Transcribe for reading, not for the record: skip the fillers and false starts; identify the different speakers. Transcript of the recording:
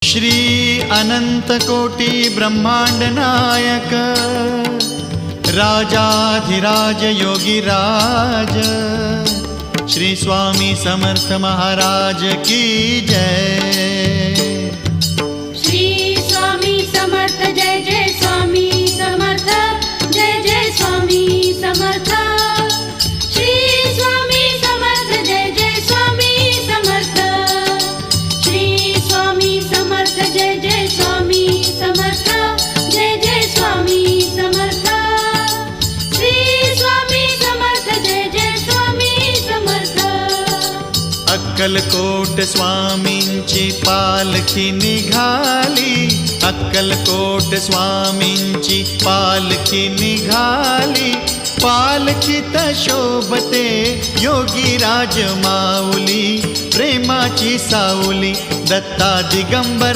Speaker 1: श्री अनंत कोटी ब्रह्मांड नायक राजाधिराज योगीराज श्री स्वामी समर्थ महाराज की जय।
Speaker 2: श्री स्वामी समर्थ जय जय स्वामी समर्थ जय जय स्वामी समर्थ। श्री स्वामी समर्थ जय जय स्वामी समर्थ। श्री स्वामी समर्थ जय जय स्वामी समर्थ जय जय स्वामी समर्थ। श्री स्वामी समर्थ जय जय स्वामी समर्थ।
Speaker 1: अक्कलकोट स्वामींची पालखी निघाली, अक्कलकोट स्वामींची पालखी निघाली, पालखीत शोभते योगीराज माऊली, प्रेमाची सावली दत्ता दिगंबर